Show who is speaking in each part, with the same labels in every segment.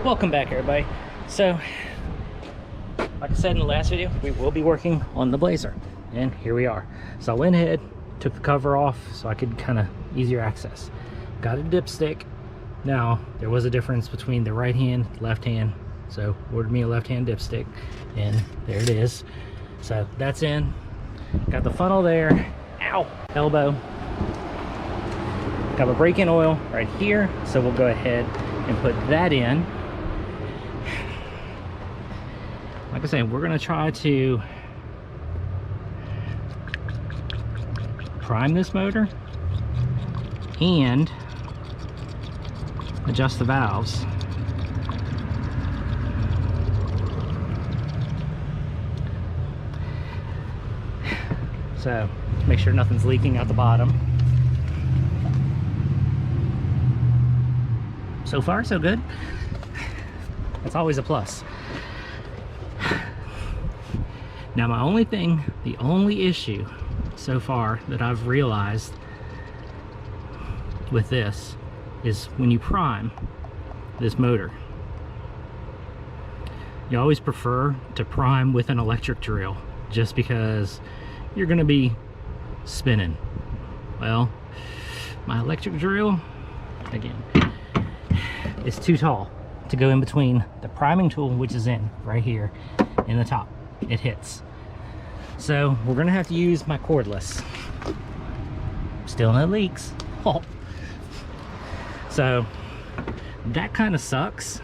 Speaker 1: Welcome back, everybody. So like I said in the last video, we will be working on the Blazer, and here we are. So I went ahead, took the cover off so I could kind of easier access. Got a dipstick. Now there was a difference between the right hand, left hand, so ordered me a left hand dipstick, and there it is. So that's in. Got the funnel there. Ow, elbow. Got a brake-in oil right here, so we'll go ahead and put that in. Like I said, we're gonna try to prime this motor and adjust the valves. So make sure nothing's leaking out the bottom. So far, so good. That's always a plus. Now the only issue so far that I've realized with this is when you prime this motor, you always prefer to prime with an electric drill just because you're going to be spinning. Well, my electric drill, again, is too tall to go in between the priming tool, which is in right here in the top. It hits. So we're gonna have to use my cordless. Still no leaks. Oh. So that kind of sucks,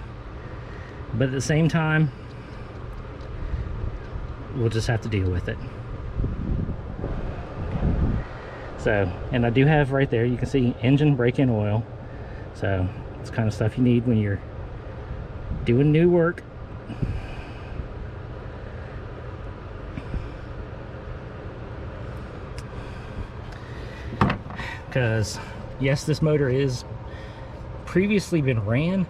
Speaker 1: but at the same time we'll just have to deal with it. So, and I do have right there, you can see engine brake-in oil. So it's kind of stuff you need when you're doing new work. Because yes, this motor is previously been ran,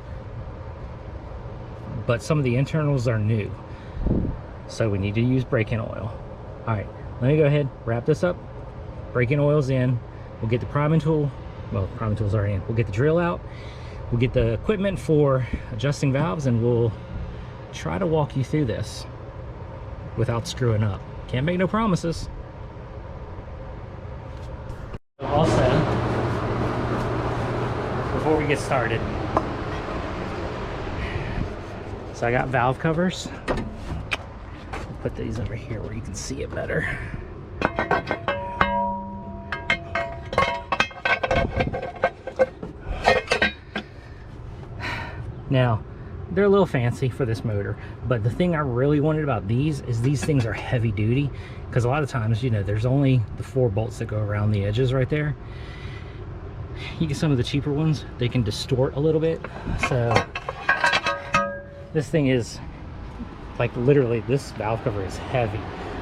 Speaker 1: but some of the internals are new, so we need to use brake-in oil. All right, let me go ahead, wrap this up. Brake-in oil's in. We'll get the priming tool. Well, the priming tool's already in. We'll get the drill out. We'll get the equipment for adjusting valves, and we'll try to walk you through this without screwing up. Can't make no promises. Also, before we get started, so I got valve covers. I'll put these over here where you can see it better. Now, they're a little fancy for this motor, but the thing I really wanted about these is these things are heavy duty, because a lot of times, you know, there's only the 4 bolts that go around the edges right there. You get some of the cheaper ones, they can distort a little bit. So this thing is like, literally this valve cover is heavy,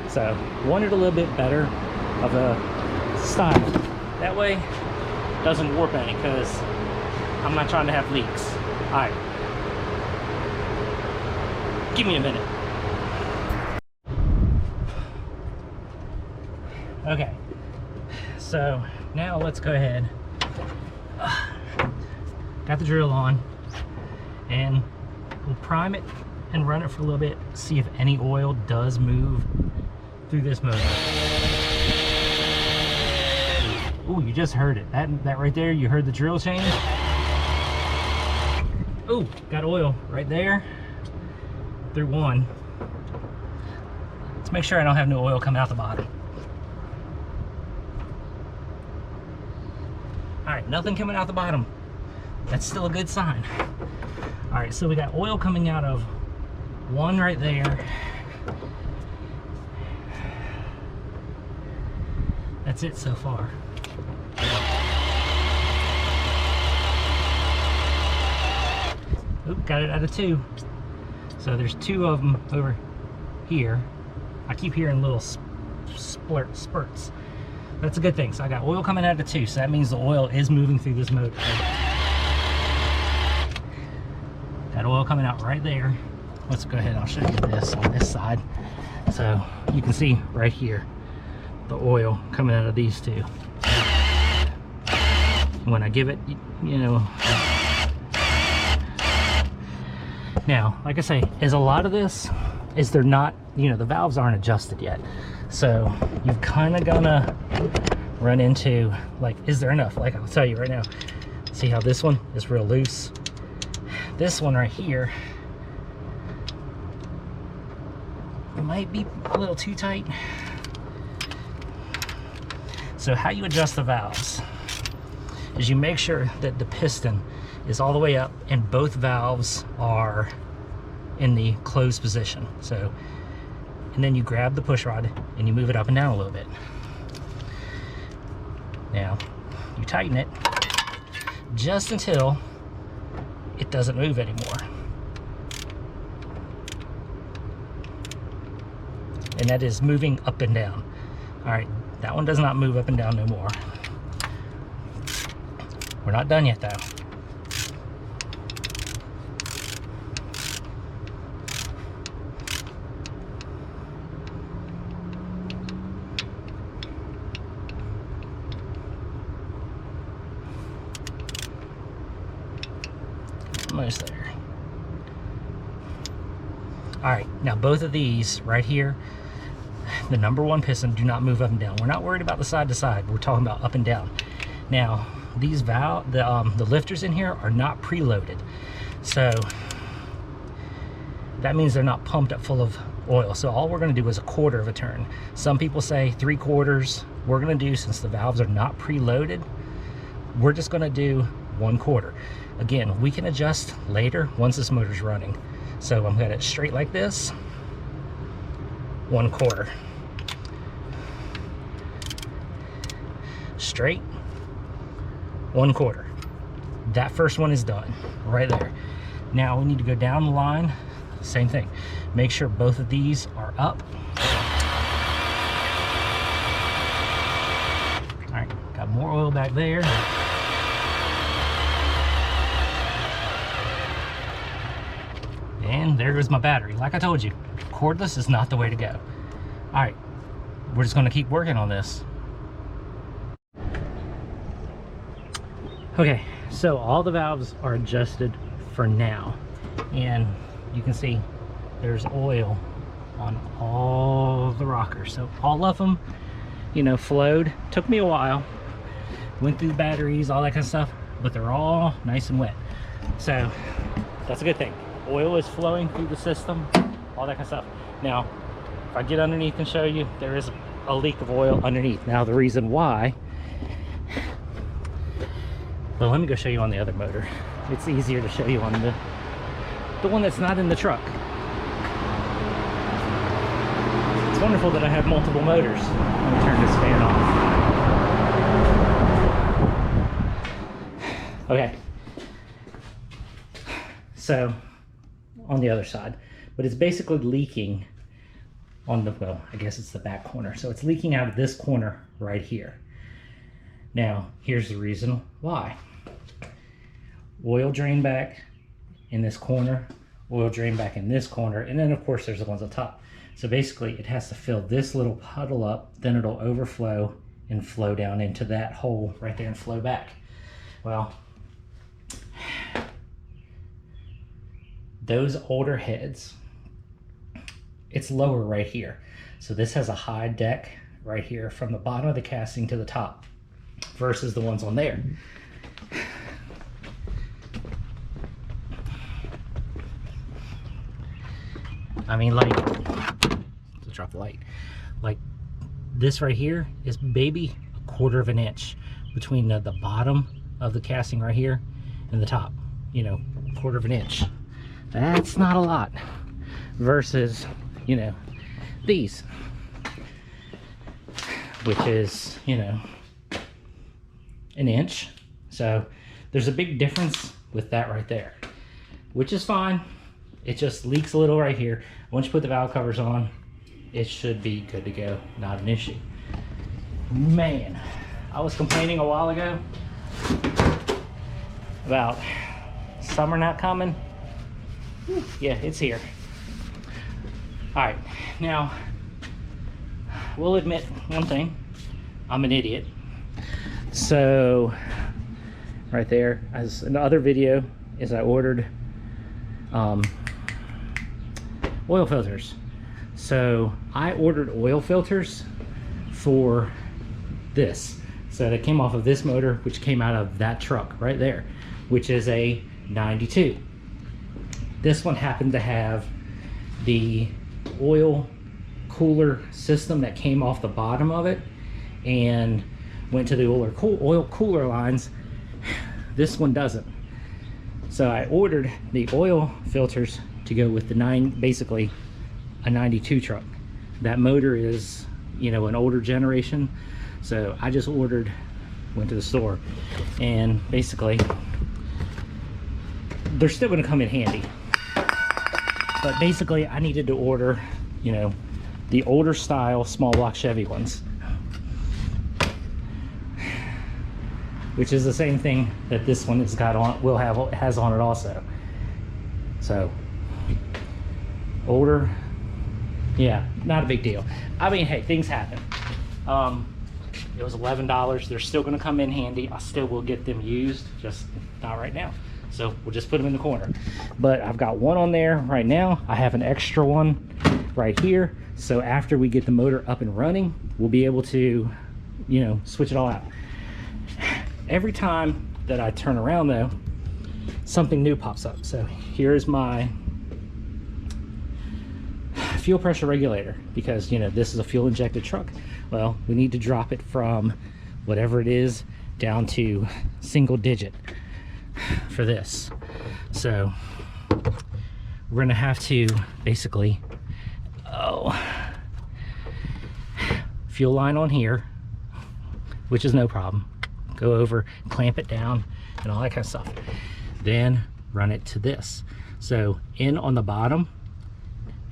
Speaker 1: so wanted a little bit better of a style. That way it doesn't warp any, because I'm not trying to have leaks. All right, give me a minute. Okay, so now let's go ahead. Got the drill on, and we'll prime it and run it for a little bit, see if any oil does move through this motor. Ooh, you just heard it. That right there, you heard the drill change. Ooh, got oil right there through one. Let's make sure I don't have no oil coming out the bottom. All right, nothing coming out the bottom. That's still a good sign. All right, so we got oil coming out of one right there. That's it so far. Oop, got it out of 2. So there's 2 of them over here. I keep hearing little spurts. That's a good thing. So I got oil coming out of 2, so that means the oil is moving through this motor. Got oil coming out right there. Let's go ahead, I'll show you this on this side. So you can see right here the oil coming out of these 2. When I give it, you know, Now, like I say, is a lot of this is they're not, you know, the valves aren't adjusted yet. So you're kind of gonna run into, like, is there enough? Like, I'll tell you right now, see how this one is real loose? This one right here, it might be a little too tight. So how you adjust the valves is you make sure that the piston is all the way up and both valves are in the closed position. So, and then you grab the push rod and you move it up and down a little bit. Now, you tighten it just until it doesn't move anymore. And that is moving up and down. All right, that one does not move up and down no more. We're not done yet though. Almost there. All right, now both of these right here, the number one piston, do not move up and down. We're not worried about the side to side. We're talking about up and down. Now, these the lifters in here are not preloaded. So that means they're not pumped up full of oil. So all we're gonna do is a quarter of a turn. Some people say 3/4. We're gonna do, since the valves are not preloaded, we're just gonna do 1/4. Again, we can adjust later once this motor's running. So I'm gonna straight like this, 1/4. Straight, 1/4. That first one is done right there. Now we need to go down the line, same thing. Make sure both of these are up. All right, got more oil back there. And there goes my battery. Like I told you, cordless is not the way to go. All right, we're just gonna keep working on this. Okay, so all the valves are adjusted for now. And you can see there's oil on all the rockers. So all of them, you know, flowed. Took me a while. Went through the batteries, all that kind of stuff, but they're all nice and wet. So that's a good thing. Oil is flowing through the system, all that kind of stuff. Now, if I get underneath and show you, there is a leak of oil underneath. Now, the reason why, well, let me go show you on the other motor. It's easier to show you on the one that's not in the truck. It's wonderful that I have multiple motors. Let me turn this fan off. Okay. So, on the other side, but it's basically leaking on the, well, I guess it's the back corner. So it's leaking out of this corner right here. Now, here's the reason why. Oil drain back in this corner, oil drain back in this corner, and then of course there's the ones on top. So basically it has to fill this little puddle up, then it'll overflow and flow down into that hole right there and flow back. Well, those older heads, it's lower right here. So this has a high deck right here from the bottom of the casting to the top versus the ones on there. I mean, like, let's drop the light. Like this right here is maybe 1/4 of an inch between the bottom of the casting right here and the top, you know, 1/4 of an inch. That's not a lot versus, you know, these, which is, you know, an inch. So there's a big difference with that right there, which is fine. It just leaks a little right here. Once you put the valve covers on, it should be good to go, not an issue. Man, I was complaining a while ago about summer not coming. Yeah, it's here. All right, now we'll admit one thing. I'm an idiot. So right there, as another video, is I ordered oil filters. So I ordered oil filters for this. So they came off of this motor, which came out of that truck right there, which is a 92. This one happened to have the oil cooler system that came off the bottom of it and went to the oil cooler lines. This one doesn't. So I ordered the oil filters to go with the basically a 92 truck. That motor is, you know, an older generation. So I just went to the store, and basically they're still going to come in handy. But basically I needed to order, you know, the older style small block Chevy ones, which is the same thing that this one has got on, has on it also. So older, yeah, not a big deal. I mean, hey, things happen. It was $11. They're still going to come in handy. I still will get them used, just not right now. So we'll just put them in the corner. But I've got one on there right now. I have an extra one right here. So after we get the motor up and running, we'll be able to, you know, switch it all out. Every time that I turn around though, something new pops up. So here's my fuel pressure regulator, because, you know, this is a fuel injected truck. Well, we need to drop it from whatever it is down to single digit for this. So we're gonna have to basically, fuel line on here, which is no problem. Go over, clamp it down and all that kind of stuff. Then run it to this. So in on the bottom,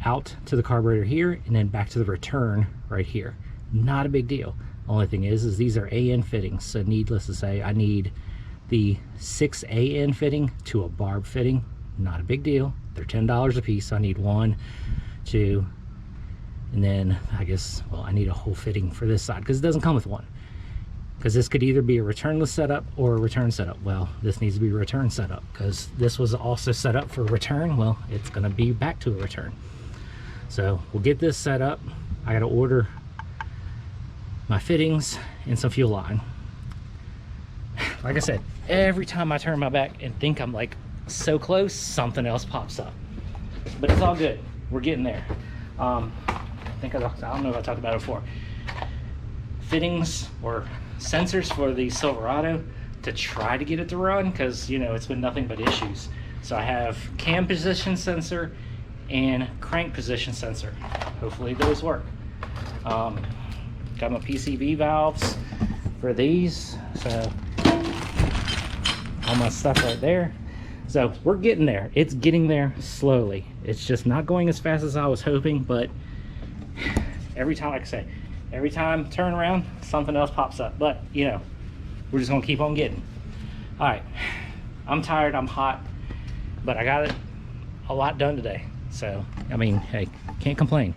Speaker 1: out to the carburetor here, and then back to the return right here. Not a big deal. Only thing is these are AN fittings. So needless to say, I need the 6 AN fitting to a barb fitting. Not a big deal. They're $10 a piece. So I need 1, 2, and then I guess, well, I need a whole fitting for this side because it doesn't come with one. Because this could either be a returnless setup or a return setup. Well, this needs to be a return setup because this was also set up for a return. Well, it's going to be back to a return. So we'll get this set up. I got to order my fittings and some fuel line. Like I said, every time I turn my back and think I'm like so close, something else pops up. But it's all good. We're getting there. I don't know if I talked about it before. Fittings or sensors for the Silverado to try to get it to run, because, you know, it's been nothing but issues. So I have cam position sensor and crank position sensor. Hopefully those work. Got my PCV valves for these, so all my stuff right there. So we're getting there. It's getting there slowly. It's just not going as fast as I was hoping, but every time, like I say, every time turn around, something else pops up. But, you know, we're just gonna keep on getting. All right, I'm tired, I'm hot, but I got a lot done today. So, I mean, hey, can't complain.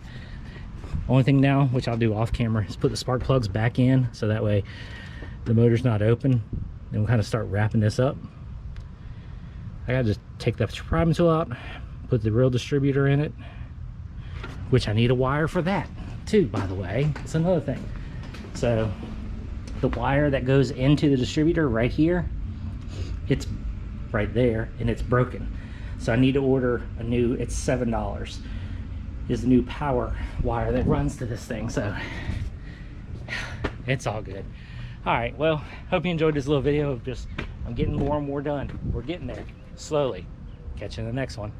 Speaker 1: Only thing now, which I'll do off camera, is put the spark plugs back in, so that way the motor's not open. Then we'll kind of start wrapping this up. I gotta just take the priming tool out, put the real distributor in it, which I need a wire for that too, by the way. It's another thing. So the wire that goes into the distributor right here, it's right there and it's broken. So I need to order a new, it's $7, is the new power wire that runs to this thing. So it's all good. All right, well, hope you enjoyed this little video of just, I'm getting more and more done. We're getting there slowly. Catch you in the next one.